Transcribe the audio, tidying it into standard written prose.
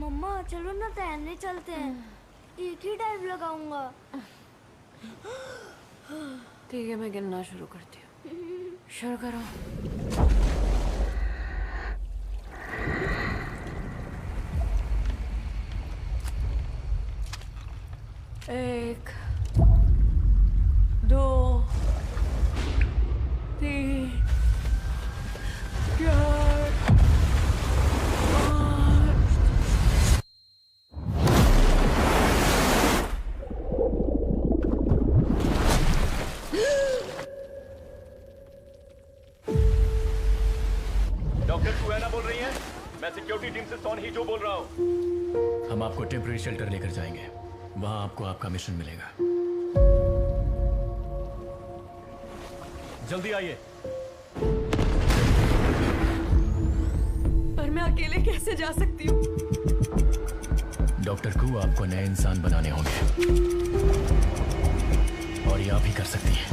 मम्मा चलो ना तैरने चलते हैं। एक ही डाइव लगाऊंगा। ठीक है, मैं गिनना शुरू करती हूँ। शुरू करो। एक, दो, तीन, चार, पाँच। डॉक्टर सुहैना बोल रही हैं? मैं सिक्योरिटी टीम से सोन हीजो बोल रहा हूँ। हम आपको टेम्पररी शेल्टर लेकर जाएंगे, वहां आपको आपका मिशन मिलेगा। जल्दी आइए। पर मैं अकेले कैसे जा सकती हूँ? डॉक्टर को आपको नए इंसान बनाने होंगे और ये आप ही कर सकती हैं।